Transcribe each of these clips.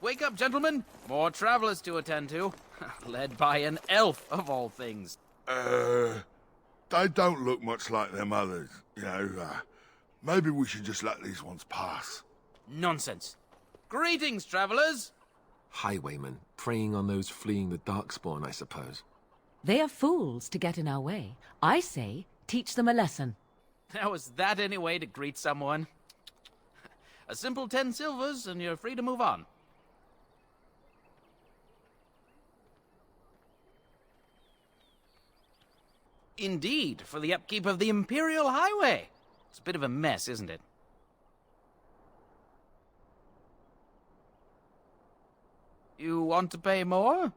Wake up, gentlemen. More travelers to attend to. Led by an elf, of all things. They don't look much like them others, you know. Maybe we should just let these ones pass. Nonsense. Greetings, travelers. Highwaymen, preying on those fleeing the Darkspawn, I suppose. They are fools to get in our way. I say, teach them a lesson. Now, is that any way to greet someone? A simple 10 silvers, and you're free to move on. Indeed, for the upkeep of the Imperial Highway. It's a bit of a mess, isn't it? You want to pay more?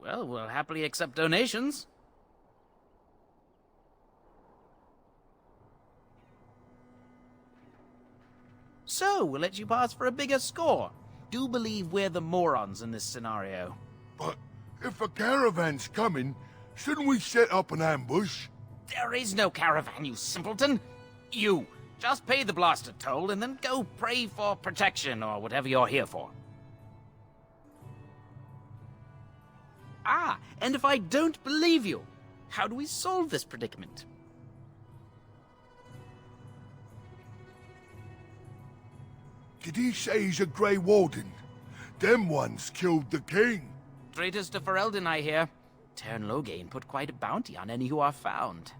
Well, we'll happily accept donations. So, we'll let you pass for a bigger score. Do believe we're the morons in this scenario. But if a caravan's coming, shouldn't we set up an ambush? There is no caravan, you simpleton. You, just pay the blasted toll and then go pray for protection or whatever you're here for. Ah, and if I don't believe you, how do we solve this predicament? Did he say he's a Grey Warden? Them ones killed the king. Traitors to Ferelden, I hear. Tern Loghain put quite a bounty on any who are found.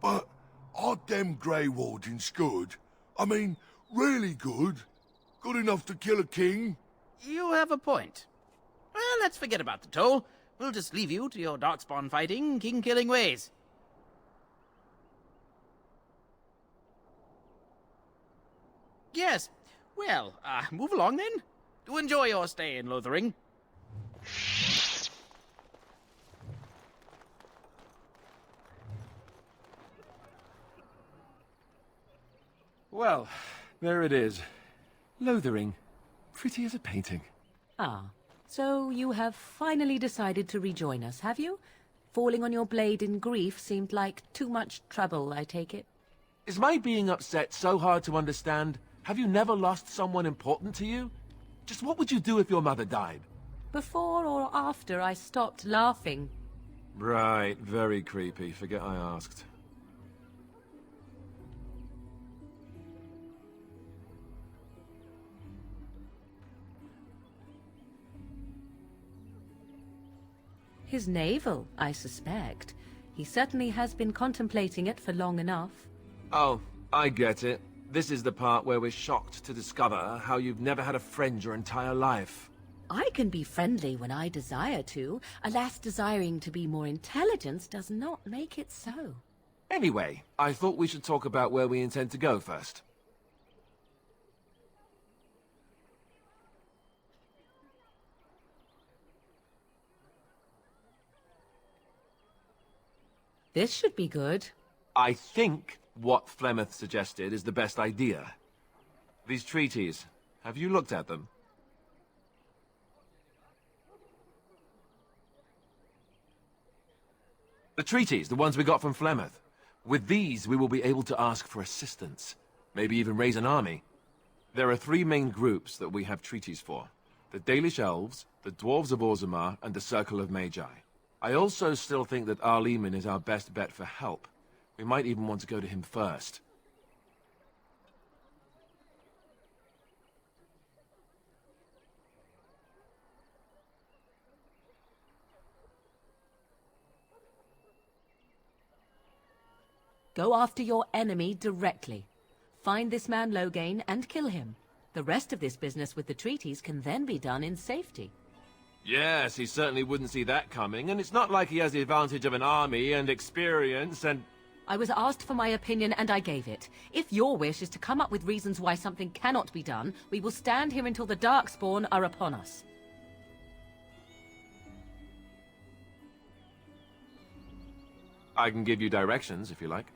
But are them Grey Wardens good? I mean, really good? Good enough to kill a king? You have a point. Well, let's forget about the toll. We'll just leave you to your darkspawn fighting, king-killing ways. Yes. Well, move along then. Do enjoy your stay in Lothering. Well, there it is. Lothering. Pretty as a painting. Ah, so you have finally decided to rejoin us, have you? Falling on your blade in grief seemed like too much trouble, I take it. Is my being upset so hard to understand? Have you never lost someone important to you? Just what would you do if your mother died? Before or after I stopped laughing? Right, very creepy. Forget I asked. His navel, I suspect. He certainly has been contemplating it for long enough. Oh, I get it. This is the part where we're shocked to discover how you've never had a friend your entire life. I can be friendly when I desire to. Alas, desiring to be more intelligent does not make it so. Anyway, I thought we should talk about where we intend to go first. This should be good. I think what Flemeth suggested is the best idea. These treaties, have you looked at them? The treaties, the ones we got from Flemeth. With these, we will be able to ask for assistance. Maybe even raise an army. There are three main groups that we have treaties for. The Dalish Elves, the Dwarves of Orzammar, and the Circle of Magi. I also still think that Arleman is our best bet for help. We might even want to go to him first. Go after your enemy directly. Find this man Loghain and kill him. The rest of this business with the treaties can then be done in safety. Yes, he certainly wouldn't see that coming, and it's not like he has the advantage of an army and experience and... I was asked for my opinion and I gave it. If your wish is to come up with reasons why something cannot be done, we will stand here until the Darkspawn are upon us. I can give you directions, if you like.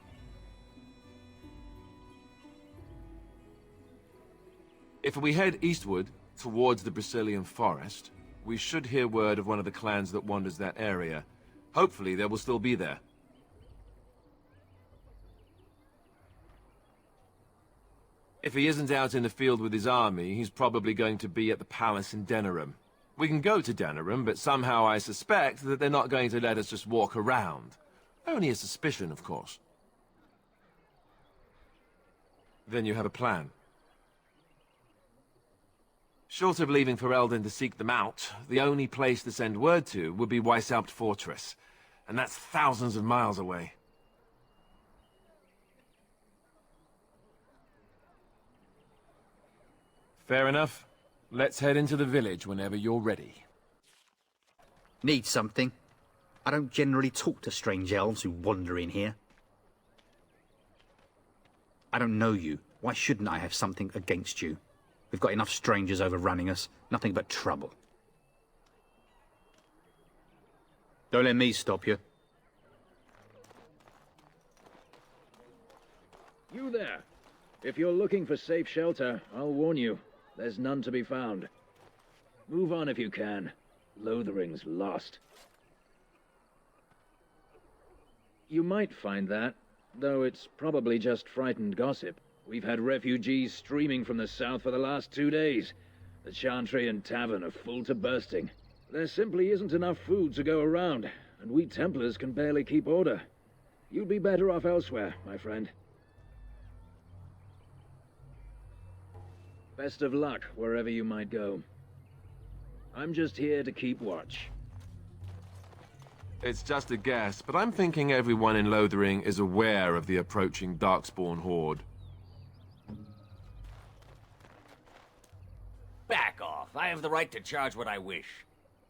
If we head eastward, towards the Brazilian forest, we should hear word of one of the clans that wanders that area. Hopefully they will still be there. If he isn't out in the field with his army, he's probably going to be at the palace in Denerim. We can go to Denerim, but somehow I suspect that they're not going to let us just walk around. Only a suspicion, of course. Then you have a plan. Short of leaving for Eldon to seek them out, the only place to send word to would be Weishaupt Fortress. And that's thousands of miles away. Fair enough. Let's head into the village whenever you're ready. Need something? I don't generally talk to strange elves who wander in here. I don't know you. Why shouldn't I have something against you? We've got enough strangers overrunning us. Nothing but trouble. Don't let me stop you. You there. If you're looking for safe shelter, I'll warn you. There's none to be found. Move on if you can. Lothering's lost. You might find that, though it's probably just frightened gossip. We've had refugees streaming from the south for the last 2 days. The Chantry and Tavern are full to bursting. There simply isn't enough food to go around, and we Templars can barely keep order. You'd be better off elsewhere, my friend. Best of luck wherever you might go. I'm just here to keep watch. It's just a guess, but I'm thinking everyone in Lothering is aware of the approaching Darkspawn horde. Back off. I have the right to charge what I wish.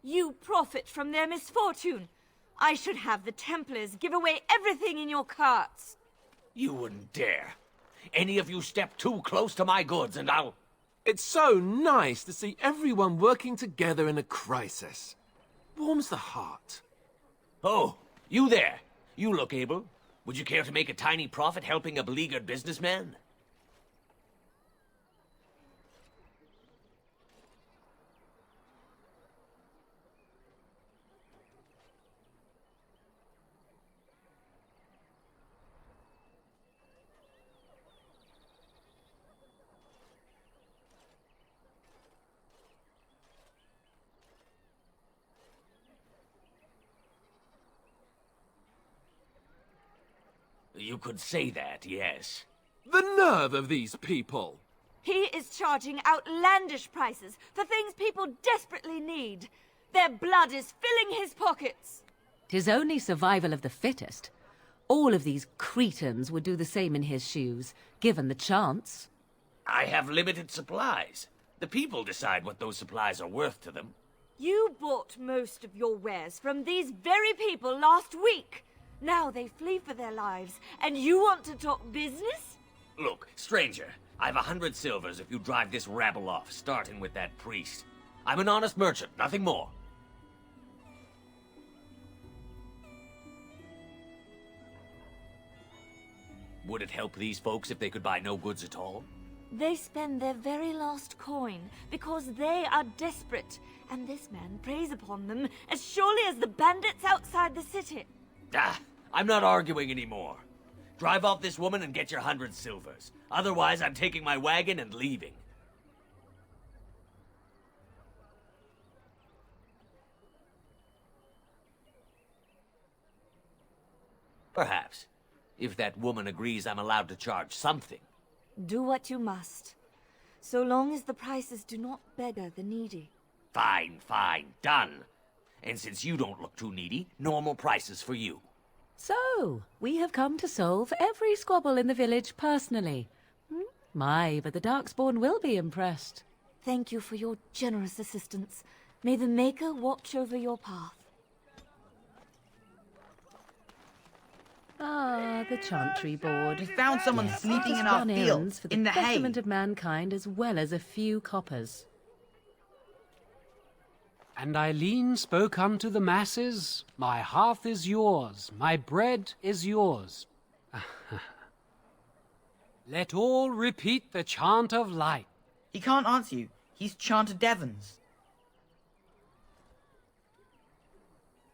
You profit from their misfortune. I should have the Templars give away everything in your carts. You wouldn't dare. Any of you step too close to my goods and I'll... It's so nice to see everyone working together in a crisis. Warms the heart. Oh, you there. You look able. Would you care to make a tiny profit helping a beleaguered businessman? You could say that, yes. The nerve of these people! He is charging outlandish prices for things people desperately need. Their blood is filling his pockets. 'Tis only survival of the fittest. All of these cretins would do the same in his shoes, given the chance. I have limited supplies. The people decide what those supplies are worth to them. You bought most of your wares from these very people last week. Now they flee for their lives, and you want to talk business? Look, stranger, I've 100 silvers if you drive this rabble off, starting with that priest. I'm an honest merchant, nothing more. Would it help these folks if they could buy no goods at all? They spend their very last coin because they are desperate, and this man preys upon them as surely as the bandits outside the city. Ah, I'm not arguing anymore. Drive off this woman and get your 100 silvers. Otherwise, I'm taking my wagon and leaving. Perhaps. If that woman agrees I'm allowed to charge something. Do what you must, so long as the prices do not beggar the needy. Fine, fine, done. And since you don't look too needy, normal prices for you. So, we have come to solve every squabble in the village personally. My, but the Darkspawn will be impressed. Thank you for your generous assistance. May the Maker watch over your path. Ah, the Chantry Board. We found someone sleeping in our Run fields, errands for in the the hay. betterment of mankind as well as a few coppers. And Eileen spoke unto the masses, My hearth is yours, my bread is yours. Let all repeat the chant of light. He can't answer you. He's Chanter Devons.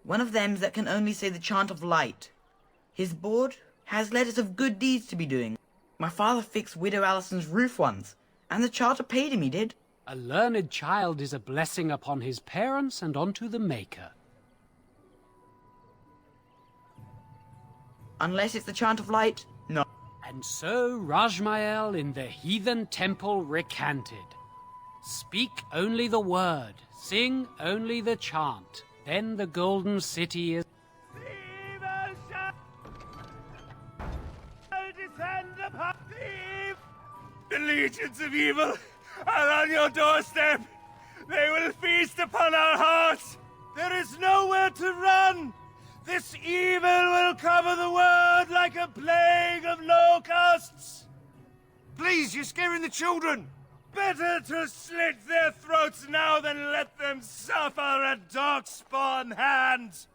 One of them's that can only say the chant of light. His board has letters of good deeds to be doing. My father fixed Widow Allison's roof once, and the charter paid him, he did. A learned child is a blessing upon his parents and onto the Maker. Unless it's the chant of light, no. And so Rajmael in the heathen temple recanted. Speak only the word, sing only the chant. Then the golden city is... The legions of evil are on your doorstep. They will feast upon our hearts. There is nowhere to run. This evil will cover the world like a plague of locusts. Please, you're scaring the children. Better to slit their throats now than let them suffer at Darkspawn hands.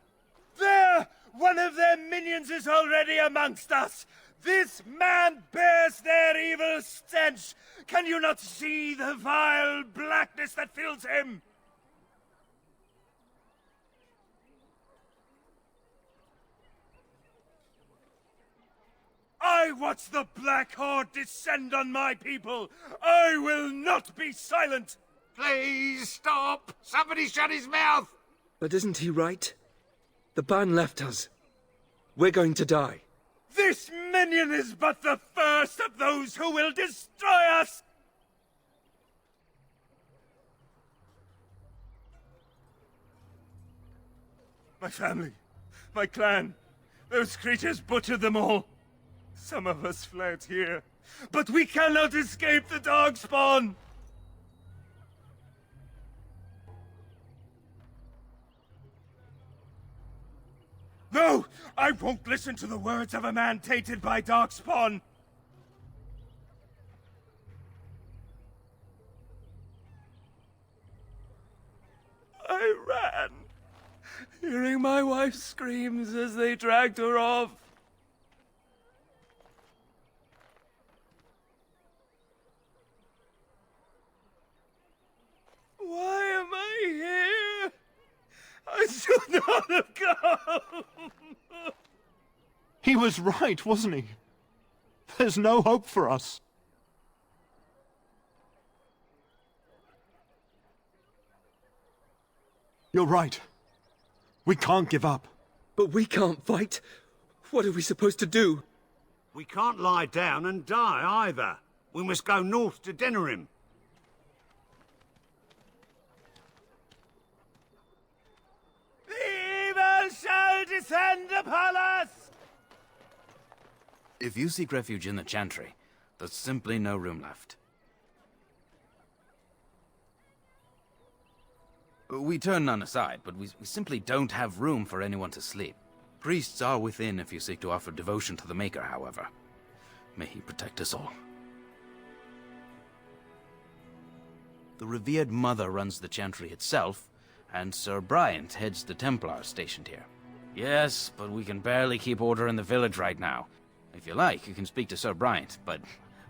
There! One of their minions is already amongst us. This man bears their evil stench. Can you not see the vile blackness that fills him? I watch the Black Horde descend on my people. I will not be silent. Please stop. Somebody shut his mouth. But isn't he right? The ban left us. We're going to die. This minion is but the first of those who will destroy us! My family, my clan, those creatures butchered them all. Some of us fled here, but we cannot escape the Darkspawn! No! I won't listen to the words of a man tainted by Darkspawn! I ran, hearing my wife's screams as they dragged her off. Why am I here? I should not have come! He was right, wasn't he? There's no hope for us. You're right. We can't give up. But we can't fight. What are we supposed to do? We can't lie down and die either. We must go north to Denerim. The evil shall descend upon us! If you seek refuge in the Chantry, there's simply no room left. We turn none aside, but we simply don't have room for anyone to sleep. Priests are within if you seek to offer devotion to the Maker, however. May he protect us all. The revered Mother runs the Chantry itself, and Sir Bryant heads the Templars stationed here. Yes, but we can barely keep order in the village right now. If you like, you can speak to Sir Bryant, but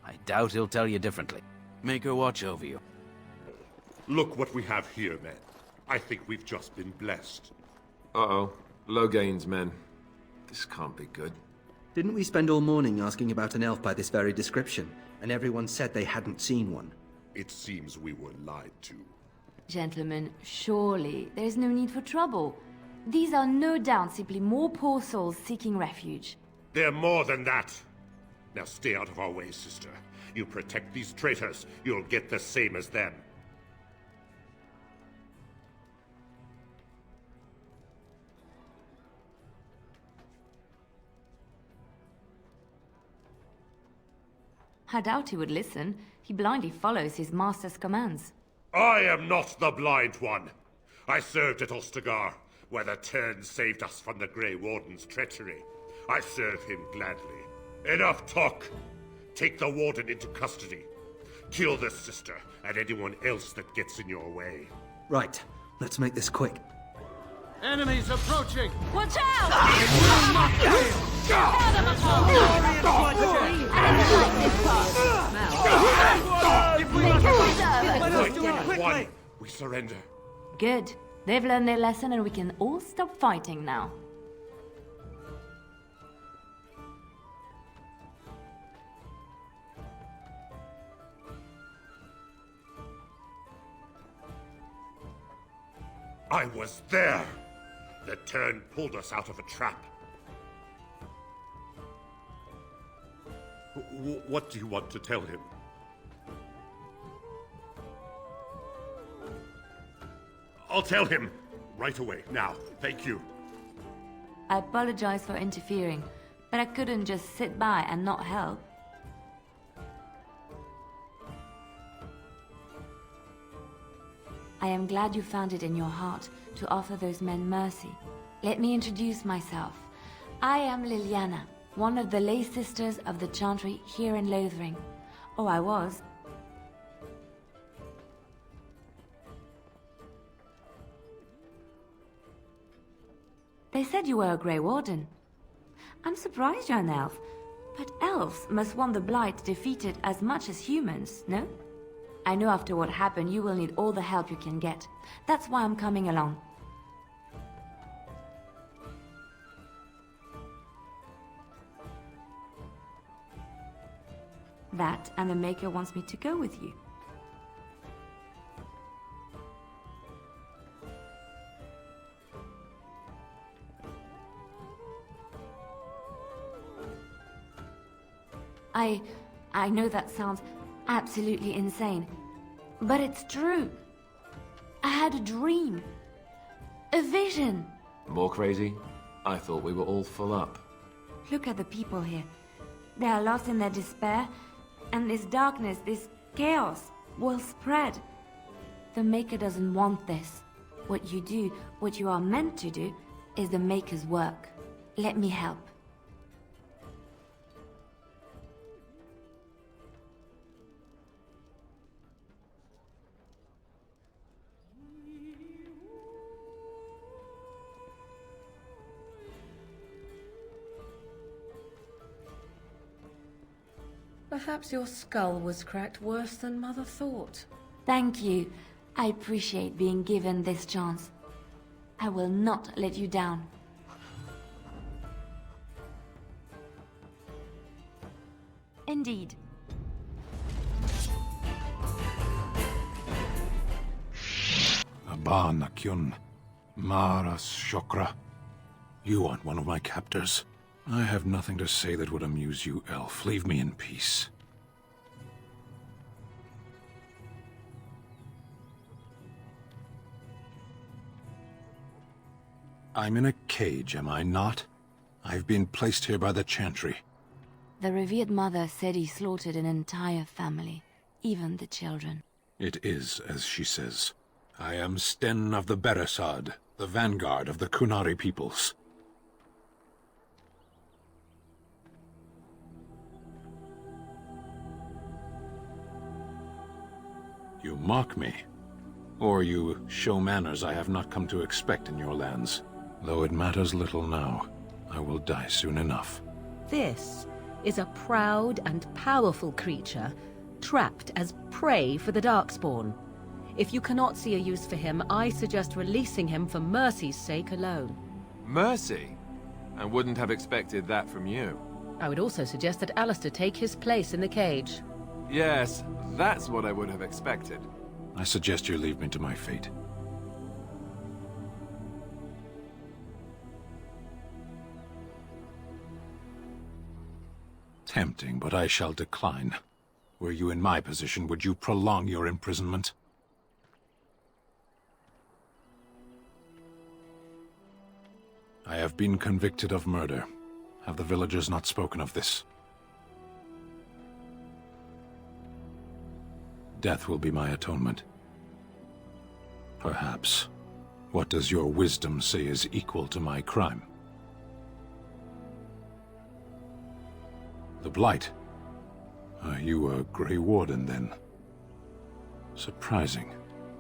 I doubt he'll tell you differently. Maker watch over you. Look what we have here, men. I think we've just been blessed. Uh-oh. Loghain's men. This can't be good. Didn't we spend all morning asking about an elf by this very description, and everyone said they hadn't seen one? It seems we were lied to. Gentlemen, surely there's no need for trouble. These are no doubt simply more poor souls seeking refuge. They're more than that. Now stay out of our way, sister. You protect these traitors, you'll get the same as them. I doubt he would listen. He blindly follows his master's commands. I am not the blind one. I served at Ostagar, where the Tern saved us from the Grey Warden's treachery. I serve him gladly. Enough talk! Take the Warden into custody. Kill the sister and anyone else that gets in your way. Right. Let's make this quick. Enemies approaching! Watch out! One, we surrender. Good. They've learned their lesson and we can all stop fighting now. I was there! The turn pulled us out of a trap. What do you want to tell him? I'll tell him! Right away, now. Thank you. I apologize for interfering, but I couldn't just sit by and not help. I am glad you found it in your heart to offer those men mercy. Let me introduce myself. I am Liliana, one of the lay sisters of the Chantry here in Lothering. Or I was. They said you were a Grey Warden. I'm surprised you're an elf, but elves must want the Blight defeated as much as humans, no? I know after what happened you will need all the help you can get. That's why I'm coming along. That and the Maker wants me to go with you. I know that sounds absolutely insane, but it's true. I had a dream. A vision. More crazy? I thought we were all full up. Look at the people here. They are lost in their despair, and this darkness, this chaos, will spread. The Maker doesn't want this. What you do, what you are meant to do, is the Maker's work. Let me help. Perhaps your skull was cracked worse than Mother thought. Thank you. I appreciate being given this chance. I will not let you down. Indeed. Abba Nakyun, Maras Shokra. You aren't one of my captors. I have nothing to say that would amuse you, elf. Leave me in peace. I'm in a cage, am I not? I've been placed here by the Chantry. The revered mother said he slaughtered an entire family, even the children. It is as she says. I am Sten of the Beresad, the vanguard of the Kunari peoples. You mock me, or you show manners I have not come to expect in your lands. Though it matters little now, I will die soon enough. This is a proud and powerful creature, trapped as prey for the Darkspawn. If you cannot see a use for him, I suggest releasing him for mercy's sake alone. Mercy? I wouldn't have expected that from you. I would also suggest that Alistair take his place in the cage. Yes, that's what I would have expected. I suggest you leave me to my fate. Tempting, but I shall decline. Were you in my position, would you prolong your imprisonment? I have been convicted of murder. Have the villagers not spoken of this? Death will be my atonement. Perhaps. What does your wisdom say is equal to my crime? The Blight. Are you a Grey Warden, then? Surprising.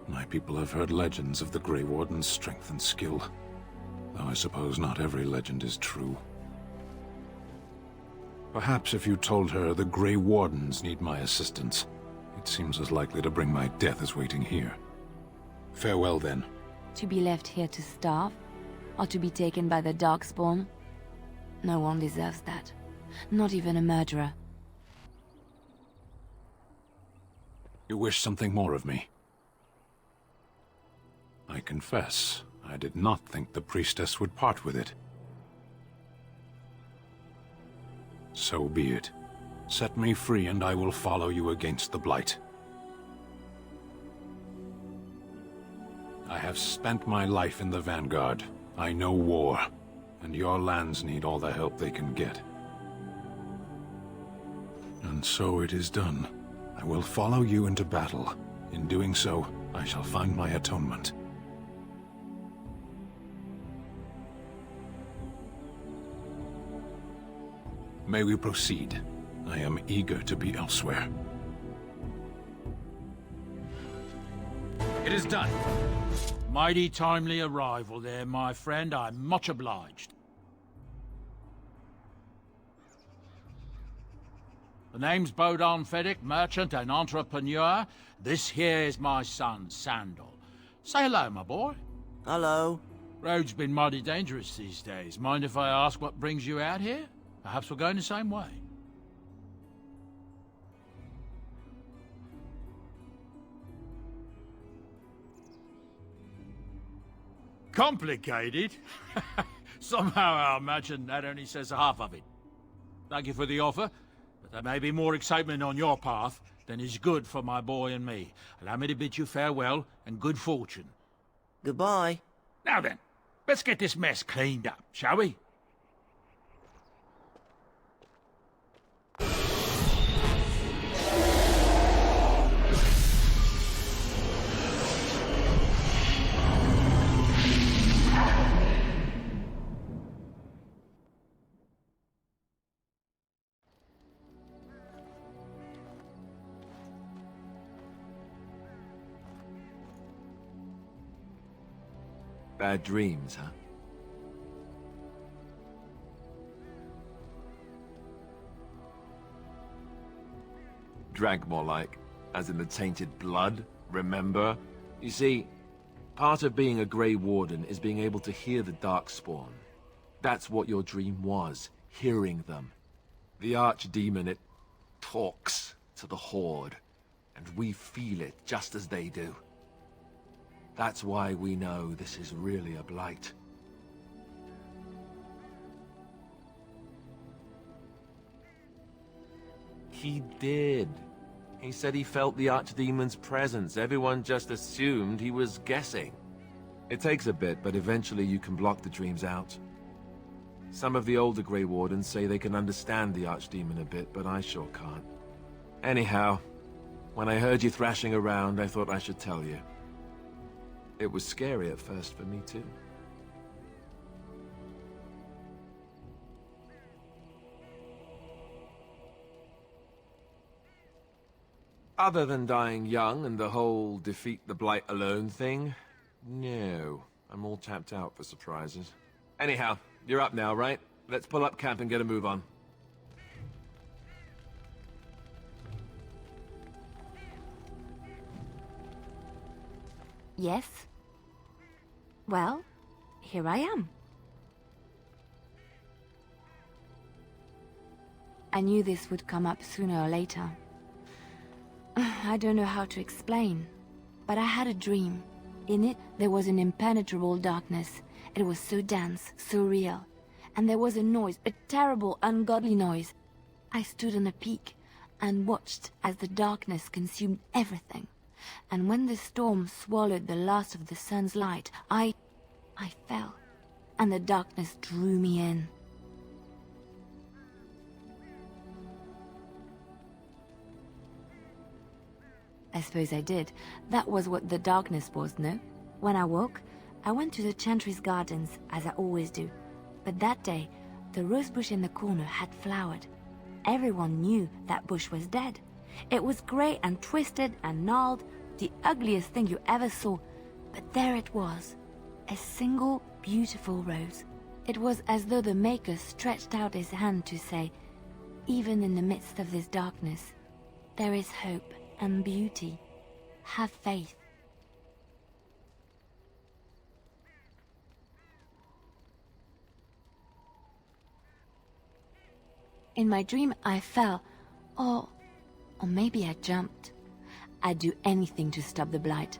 My people have heard legends of the Grey Warden's strength and skill. Though I suppose not every legend is true. Perhaps if you told her the Grey Wardens need my assistance, it seems as likely to bring my death as waiting here. Farewell, then. To be left here to starve? Or to be taken by the Darkspawn? No one deserves that. Not even a murderer. You wish something more of me? I confess, I did not think the priestess would part with it. So be it. Set me free and I will follow you against the Blight. I have spent my life in the Vanguard. I know war, and your lands need all the help they can get. And so it is done. I will follow you into battle. In doing so, I shall find my atonement. May we proceed? I am eager to be elsewhere. It is done. Mighty timely arrival there, my friend. I'm much obliged. The name's Bodon Feddick, merchant and entrepreneur. This here is my son, Sandal. Say hello, my boy. Hello. Road's been mighty dangerous these days. Mind if I ask what brings you out here? Perhaps we're going the same way. Complicated? Somehow I imagine that only says half of it. Thank you for the offer, but there may be more excitement on your path than is good for my boy and me. Allow me to bid you farewell and good fortune. Goodbye. Now then, let's get this mess cleaned up, shall we? Bad dreams, huh? Drank more like, as in the tainted blood, remember? You see, part of being a Grey Warden is being able to hear the Darkspawn. That's what your dream was, hearing them. The Archdemon, it talks to the Horde, and we feel it just as they do. That's why we know this is really a blight. He did. He said he felt the Archdemon's presence. Everyone just assumed he was guessing. It takes a bit, but eventually you can block the dreams out. Some of the older Grey Wardens say they can understand the Archdemon a bit, but I sure can't. Anyhow, when I heard you thrashing around, I thought I should tell you. It was scary at first for me, too. Other than dying young and the whole defeat the Blight alone thing, no. I'm all tapped out for surprises. Anyhow, you're up now, right? Let's pull up camp and get a move on. Yes? Well, here I am. I knew this would come up sooner or later. I don't know how to explain, but I had a dream. In it, there was an impenetrable darkness. It was so dense, so real. And there was a noise, a terrible, ungodly noise. I stood on a peak and watched as the darkness consumed everything. And when the storm swallowed the last of the sun's light, I fell, and the darkness drew me in. I suppose I did. That was what the darkness was, no? When I woke, I went to the Chantry's gardens, as I always do. But that day, the rosebush in the corner had flowered. Everyone knew that bush was dead. It was grey and twisted and gnarled, the ugliest thing you ever saw. But there it was, a single beautiful rose. It was as though the Maker stretched out his hand to say, even in the midst of this darkness, there is hope and beauty. Have faith. In my dream, I fell, or maybe I jumped. I'd do anything to stop the Blight.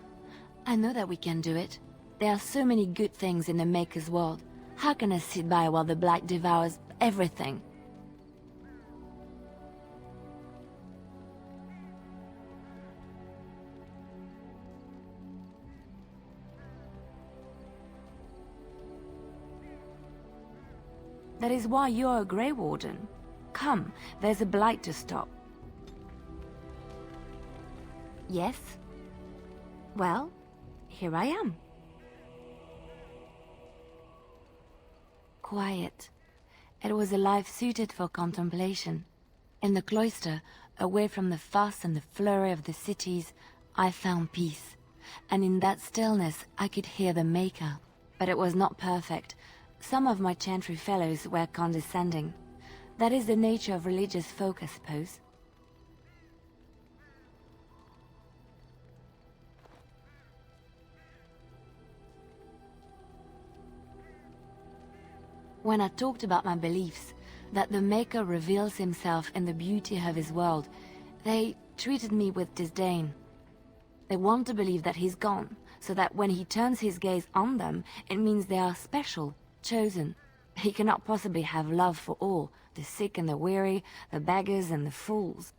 I know that we can do it. There are so many good things in the Maker's world. How can I sit by while the Blight devours everything? That is why you're a Grey Warden. Come, there's a Blight to stop. Yes? Well, here I am. Quiet. It was a life suited for contemplation. In the cloister, away from the fuss and the flurry of the cities, I found peace. And in that stillness, I could hear the Maker. But it was not perfect. Some of my chantry fellows were condescending. That is the nature of religious folk, I suppose. When I talked about my beliefs, that the Maker reveals himself in the beauty of his world, they treated me with disdain. They want to believe that he's gone, so that when he turns his gaze on them, it means they are special, chosen. He cannot possibly have love for all, the sick and the weary, the beggars and the fools.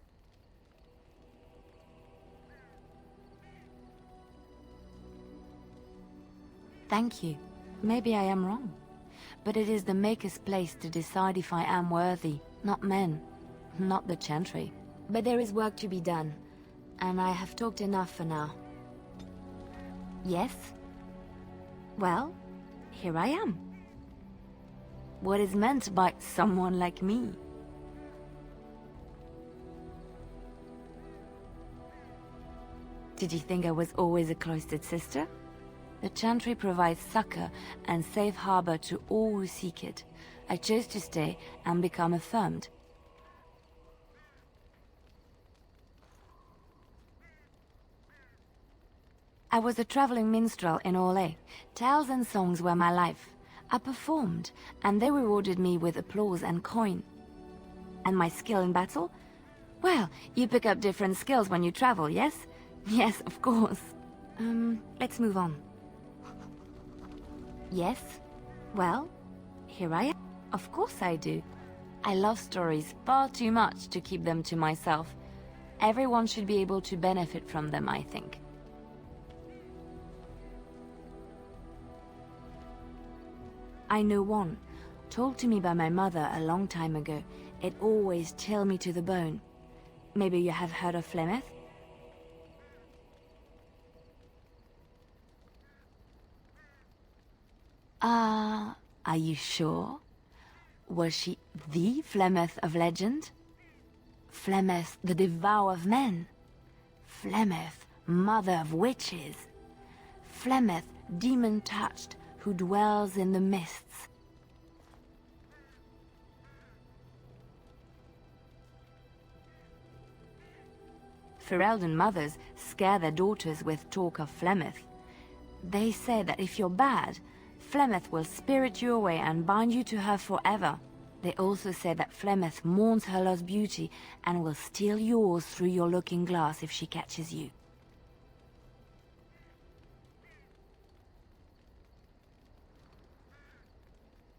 Thank you. Maybe I am wrong. But it is the Maker's place to decide if I am worthy, not men, not the Chantry. But there is work to be done, and I have talked enough for now. Yes? Well, here I am. What is meant by someone like me? Did you think I was always a cloistered sister? The Chantry provides succor and safe harbor to all who seek it. I chose to stay and become affirmed. I was a traveling minstrel in Orlais. Tales and songs were my life. I performed, and they rewarded me with applause and coin. And my skill in battle? Well, you pick up different skills when you travel, yes? Yes, of course. Let's move on. Yes? Well, here I am. Of course I do. I love stories far too much to keep them to myself. Everyone should be able to benefit from them, I think. I know one, told to me by my mother a long time ago. It always chilled me to the bone. Maybe you have heard of Flemeth? Are you sure? Was she the Flemeth of legend? Flemeth, the devourer of men? Flemeth, mother of witches? Flemeth, demon-touched, who dwells in the mists? Ferelden mothers scare their daughters with talk of Flemeth. They say that if you're bad, Flemeth will spirit you away and bind you to her forever. They also say that Flemeth mourns her lost beauty and will steal yours through your looking glass if she catches you.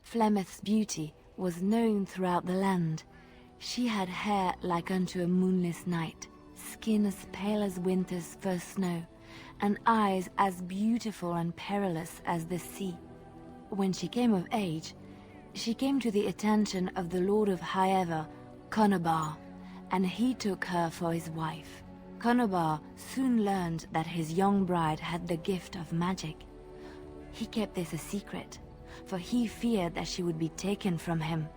Flemeth's beauty was known throughout the land. She had hair like unto a moonless night, skin as pale as winter's first snow, and eyes as beautiful and perilous as the sea. When she came of age, she came to the attention of the Lord of Highever, Conobar, and he took her for his wife. Conobar soon learned that his young bride had the gift of magic. He kept this a secret, for he feared that she would be taken from him.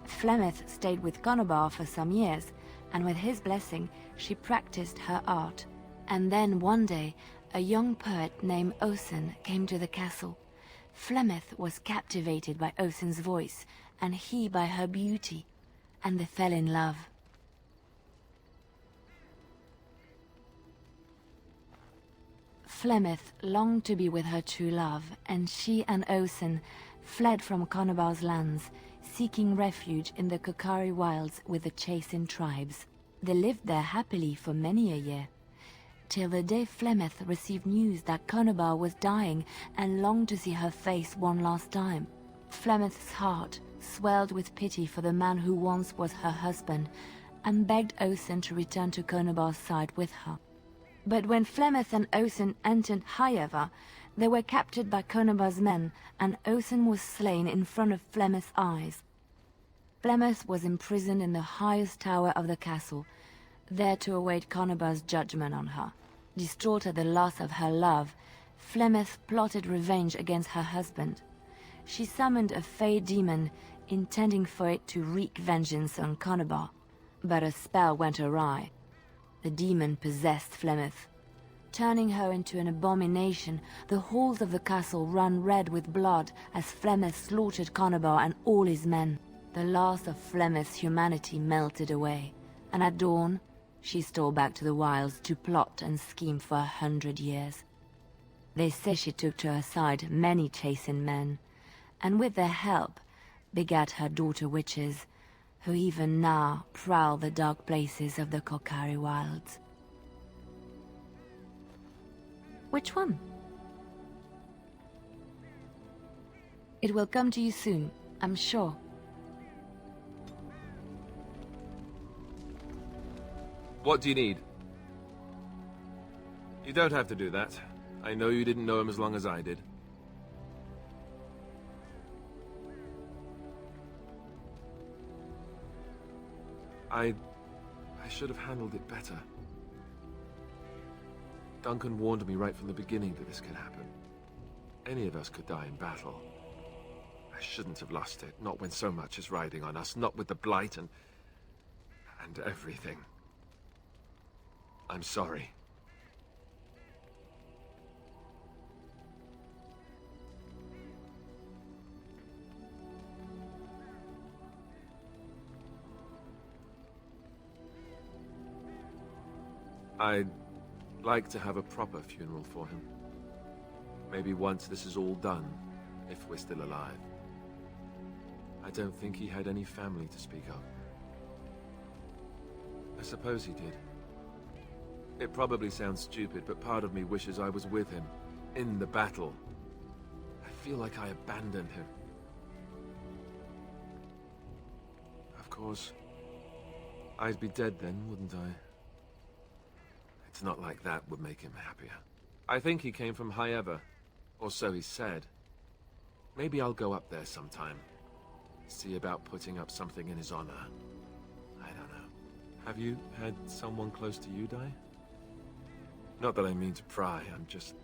Flemeth stayed with Conobar for some years, and with his blessing, she practiced her art. And then one day, a young poet named Osen came to the castle. Flemeth was captivated by Osen's voice, and he by her beauty, and they fell in love. Flemeth longed to be with her true love, and she and Osen fled from Conobar's lands, seeking refuge in the Kokari wilds with the Chasing tribes. They lived there happily for many a year. till the day Flemeth received news that Conobar was dying and longed to see her face one last time. Flemeth's heart swelled with pity for the man who once was her husband, and begged Osen to return to Conobar's side with her. But when Flemeth and Osen entered Highever, they were captured by Conobar's men, and Osen was slain in front of Flemeth's eyes. Flemeth was imprisoned in the highest tower of the castle, there to await Conobar's judgment on her. Distraught at the loss of her love, Flemeth plotted revenge against her husband. She summoned a fey demon, intending for it to wreak vengeance on Conobar, but a spell went awry. The demon possessed Flemeth. Turning her into an abomination, the halls of the castle ran red with blood as Flemeth slaughtered Conobar and all his men. The last of Flemeth's humanity melted away, and at dawn, she stole back to the wilds to plot and scheme for 100 years. They say she took to her side many chastened men, and with their help, begat her daughter witches, who even now prowl the dark places of the Kokari wilds. Which one? It will come to you soon, I'm sure. What do you need? You don't have to do that. I know you didn't know him as long as I did. I should have handled it better. Duncan warned me right from the beginning that this could happen. Any of us could die in battle. I shouldn't have lost it, not when so much is riding on us, not with the Blight and everything. I'm sorry. I'd like to have a proper funeral for him. Maybe once this is all done, if we're still alive. I don't think he had any family to speak of. I suppose he did. It probably sounds stupid, but part of me wishes I was with him, in the battle. I feel like I abandoned him. Of course, I'd be dead then, wouldn't I? It's not like that would make him happier. I think he came from Highever, or so he said. Maybe I'll go up there sometime. See about putting up something in his honor. I don't know. Have you had someone close to you die? Not that I mean to pry, I'm just...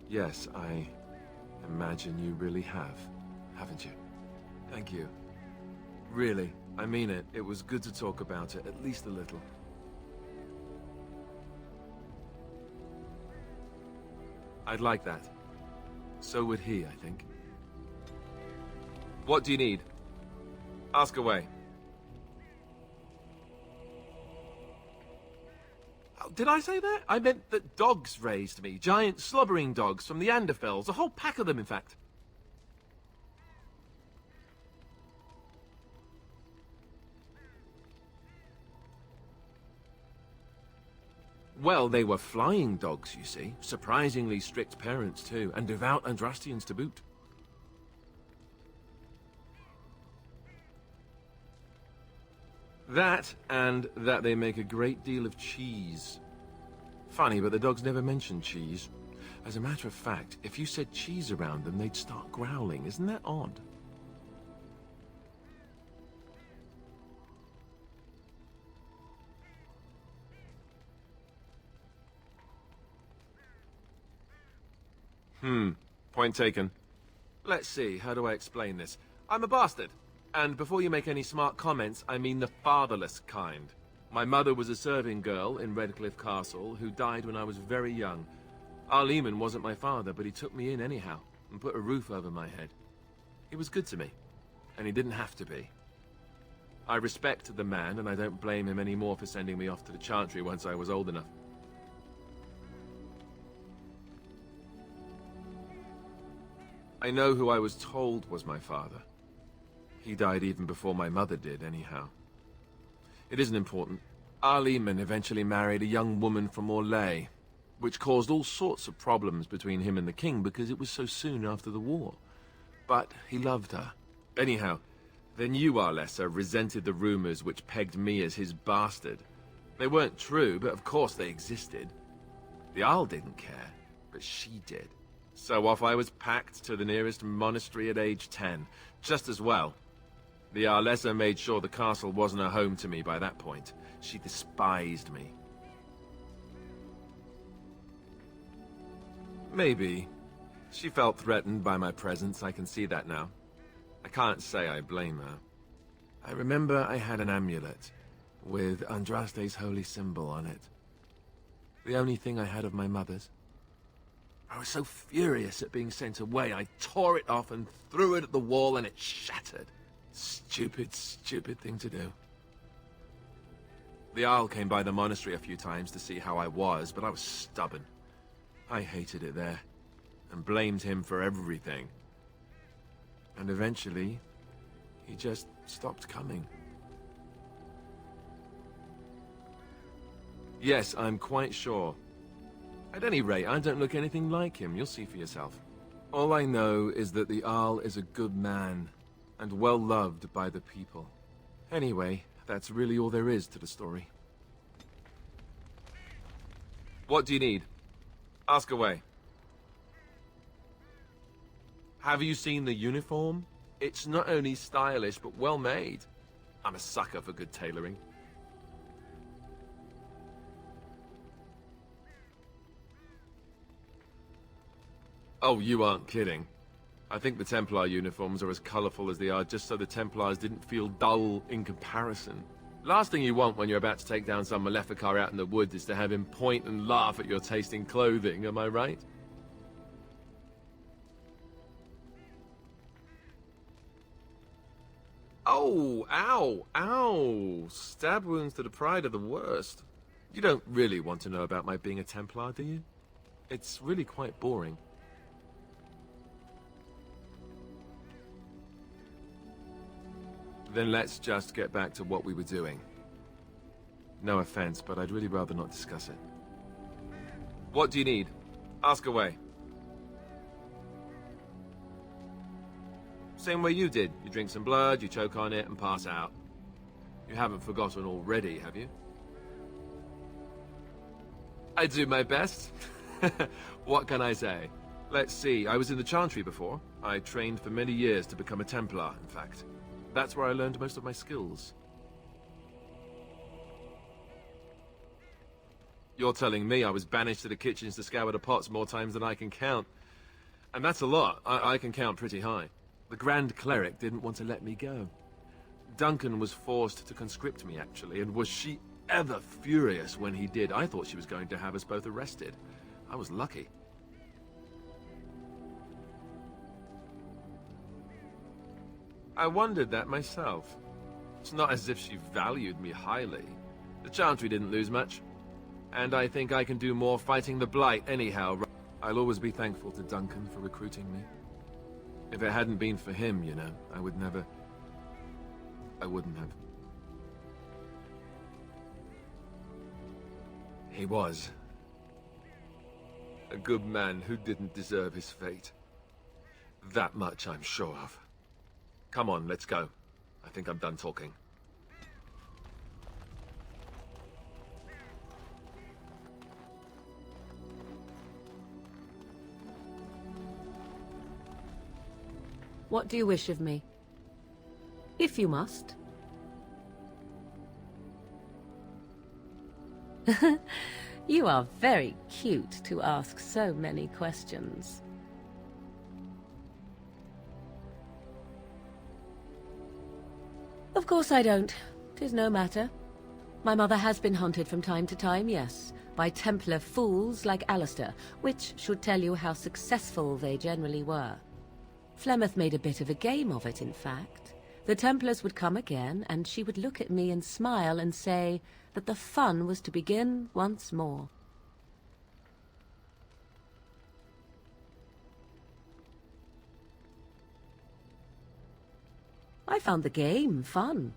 Yes, I imagine you really have, haven't you? Thank you. Really, I mean it. It was good to talk about it, at least a little. I'd like that. So would he, I think. What do you need? Ask away. Oh, did I say that? I meant that dogs raised me. Giant slobbering dogs from the Anderfells. A whole pack of them, in fact. Well, they were flying dogs, you see. Surprisingly strict parents, too. And devout Andrastians to boot. That, and that they make a great deal of cheese. Funny, but the dogs never mention cheese. As a matter of fact, if you said cheese around them, they'd start growling. Isn't that odd? Point taken. Let's see, how do I explain this? I'm a bastard. And before you make any smart comments, I mean the fatherless kind. My mother was a serving girl in Redcliffe Castle who died when I was very young. Our Lehman wasn't my father, but he took me in anyhow and put a roof over my head. He was good to me, and he didn't have to be. I respect the man, and I don't blame him anymore for sending me off to the Chantry once I was old enough. I know who I was told was my father. He died even before my mother did, anyhow. It isn't important. Our Lehman eventually married a young woman from Orlais, which caused all sorts of problems between him and the king because it was so soon after the war. But he loved her. Anyhow, then you, Arlessa, resented the rumors which pegged me as his bastard. They weren't true, but of course they existed. The Arl didn't care, but she did. So off I was packed to the nearest monastery at age 10, just as well. The Arlessa made sure the castle wasn't a home to me by that point. She despised me. Maybe. She felt threatened by my presence, I can see that now. I can't say I blame her. I remember I had an amulet with Andraste's holy symbol on it. The only thing I had of my mother's. I was so furious at being sent away, I tore it off and threw it at the wall and it shattered. Stupid, stupid thing to do. The Arl came by the monastery a few times to see how I was, but I was stubborn. I hated it there, and blamed him for everything. And eventually, he just stopped coming. Yes, I'm quite sure. At any rate, I don't look anything like him. You'll see for yourself. All I know is that the Arl is a good man, and well loved by the people. Anyway, that's really all there is to the story. What do you need? Ask away. Have you seen the uniform? It's not only stylish, but well made. I'm a sucker for good tailoring. Oh, you aren't kidding. I think the Templar uniforms are as colorful as they are just so the Templars didn't feel dull in comparison. Last thing you want when you're about to take down some Maleficar out in the woods is to have him point and laugh at your taste in clothing, am I right? Oh, ow, ow! Stab wounds to the pride are the worst. You don't really want to know about my being a Templar, do you? It's really quite boring. Then let's just get back to what we were doing. No offense, but I'd really rather not discuss it. What do you need? Ask away. Same way you did. You drink some blood, you choke on it, and pass out. You haven't forgotten already, have you? I do my best. What can I say? Let's see, I was in the Chantry before. I trained for many years to become a Templar, in fact. That's where I learned most of my skills. You're telling me I was banished to the kitchens to scour the pots more times than I can count. And that's a lot. I can count pretty high. The Grand Cleric didn't want to let me go. Duncan was forced to conscript me, actually, and was she ever furious when he did. I thought she was going to have us both arrested. I was lucky. I wondered that myself. It's not as if she valued me highly. The Chantry didn't lose much. And I think I can do more fighting the Blight anyhow. I'll always be thankful to Duncan for recruiting me. If it hadn't been for him, you know, I wouldn't have. He was a good man who didn't deserve his fate. That much I'm sure of. Come on, let's go. I think I'm done talking. What do you wish of me? If you must. You are very cute to ask so many questions. Of course I don't. 'Tis no matter. My mother has been hunted from time to time, yes, by Templar fools like Alistair, which should tell you how successful they generally were. Flemeth made a bit of a game of it, in fact. The Templars would come again, and she would look at me and smile and say that the fun was to begin once more. I found the game fun.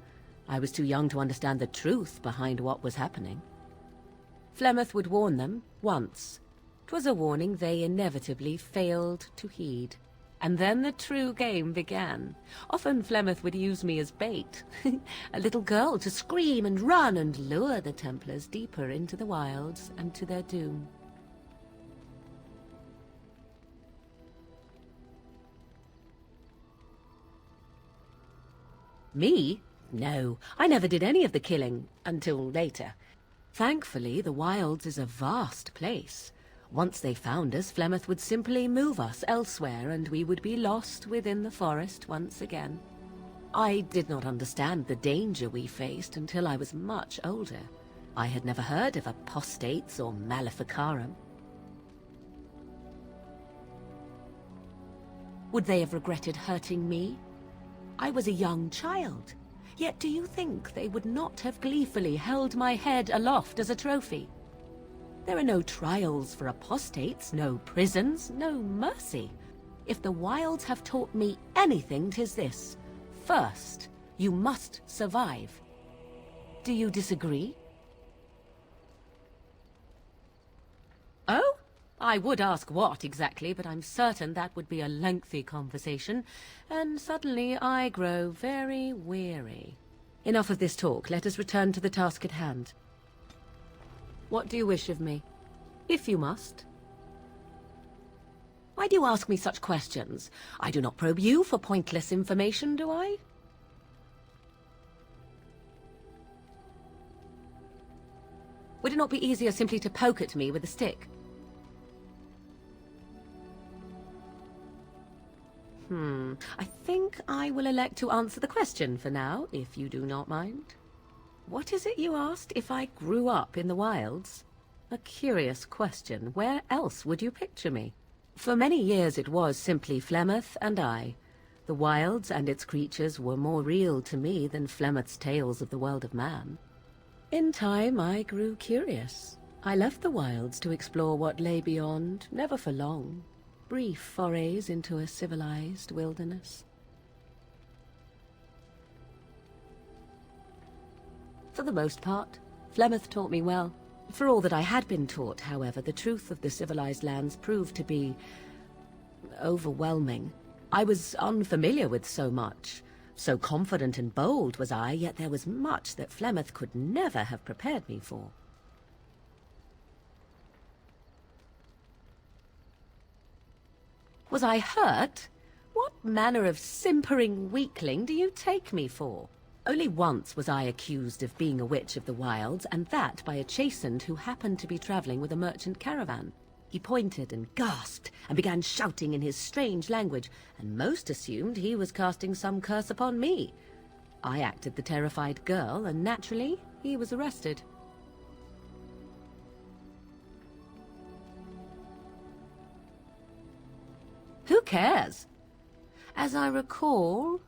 I was too young to understand the truth behind what was happening. Flemeth would warn them once. 'Twas a warning they inevitably failed to heed. And then the true game began. Often Flemeth would use me as bait, a little girl to scream and run and lure the Templars deeper into the wilds and to their doom. Me? No, I never did any of the killing, until later. Thankfully, the wilds is a vast place. Once they found us, Flemeth would simply move us elsewhere, and we would be lost within the forest once again. I did not understand the danger we faced until I was much older. I had never heard of apostates or maleficarum. Would they have regretted hurting me? I was a young child. Yet do you think they would not have gleefully held my head aloft as a trophy? There are no trials for apostates, no prisons, no mercy. If the wilds have taught me anything, 'tis this. First, you must survive. Do you disagree? Oh? I would ask what exactly, but I'm certain that would be a lengthy conversation, and suddenly I grow very weary. Enough of this talk. Let us return to the task at hand. What do you wish of me? If you must. Why do you ask me such questions? I do not probe you for pointless information, do I? Would it not be easier simply to poke at me with a stick? I think I will elect to answer the question for now, if you do not mind. What is it you asked if I grew up in the wilds? A curious question. Where else would you picture me? For many years it was simply Flemeth and I. The wilds and its creatures were more real to me than Flemeth's tales of the world of man. In time I grew curious. I left the wilds to explore what lay beyond, never for long. Brief forays into a civilized wilderness. For the most part, Flemeth taught me well. For all that I had been taught, however, the truth of the civilized lands proved to be overwhelming. I was unfamiliar with so much. So confident and bold was I, yet there was much that Flemeth could never have prepared me for. Was I hurt? What manner of simpering weakling do you take me for? Only once was I accused of being a witch of the wilds, and that by a chastened who happened to be traveling with a merchant caravan. He pointed and gasped, and began shouting in his strange language, and most assumed he was casting some curse upon me. I acted the terrified girl, and naturally, he was arrested. Who cares? As I recall,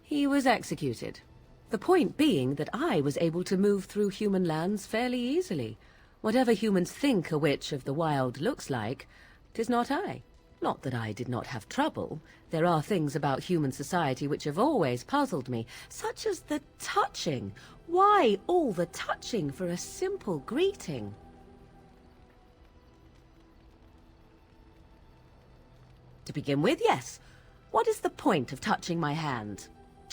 he was executed. The point being that I was able to move through human lands fairly easily. Whatever humans think a witch of the wild looks like, 'tis not I. Not that I did not have trouble. There are things about human society which have always puzzled me, such as the touching. Why all the touching for a simple greeting? To begin with, yes. What is the point of touching my hand?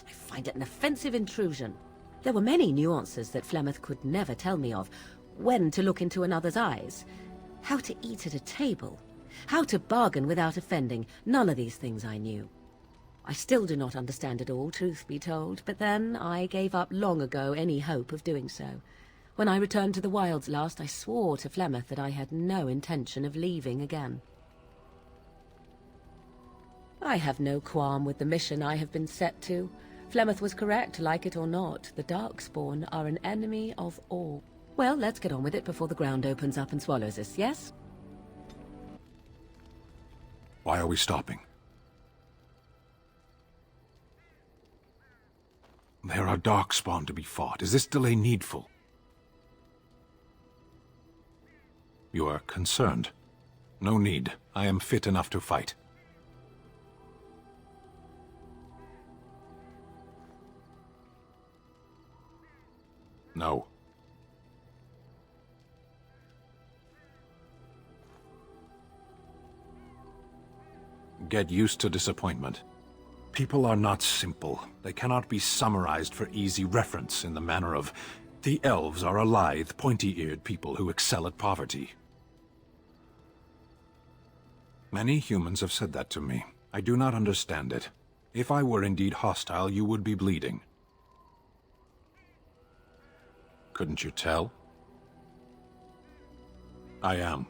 I find it an offensive intrusion. There were many nuances that Flemeth could never tell me of. When to look into another's eyes, how to eat at a table, how to bargain without offending. None of these things I knew. I still do not understand it all, truth be told, but then I gave up long ago any hope of doing so. When I returned to the wilds last, I swore to Flemeth that I had no intention of leaving again. I have no qualm with the mission I have been set to. Flemeth was correct, like it or not. The Darkspawn are an enemy of all. Well, let's get on with it before the ground opens up and swallows us, yes? Why are we stopping? There are Darkspawn to be fought. Is this delay needful? You are concerned. No need. I am fit enough to fight. Get used to disappointment. People are not simple. They cannot be summarized for easy reference in the manner of, the elves are a lithe, pointy-eared people who excel at poverty. Many humans have said that to me. I do not understand it. If I were indeed hostile, you would be bleeding. Couldn't you tell? I am.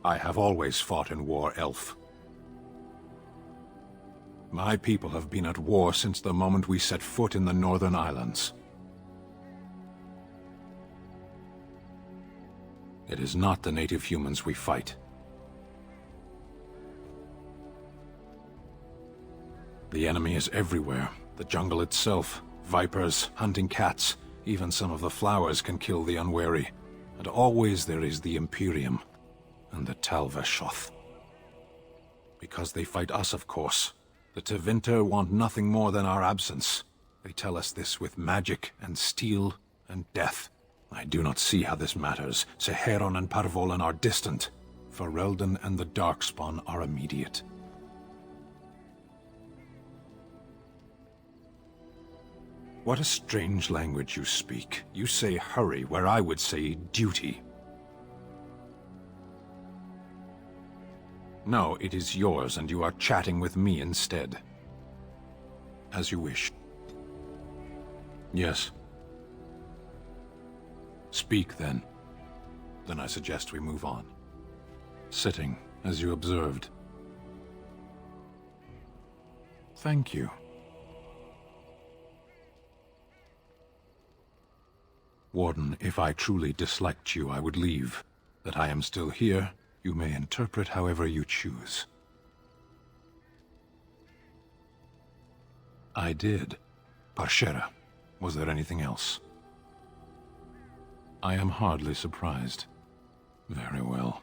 I have always fought in war, Elf. My people have been at war since the moment we set foot in the Northern Islands. It is not the native humans we fight. The enemy is everywhere. The jungle itself, vipers, hunting cats, even some of the flowers can kill the unwary. And always there is the Imperium and the Talvashoth. Because they fight us, of course. The Tevinter want nothing more than our absence. They tell us this with magic and steel and death. I do not see how this matters. Seheron and Parvolan are distant. Ferelden and the Darkspawn are immediate. What a strange language you speak. You say hurry where I would say duty. No, it is yours, and you are chatting with me instead. As you wish. Yes. Speak, then. Then I suggest we move on. Sitting, as you observed. Thank you. Warden, if I truly disliked you, I would leave. That I am still here, you may interpret however you choose. I did. Parshera. Was there anything else? I am hardly surprised. Very well.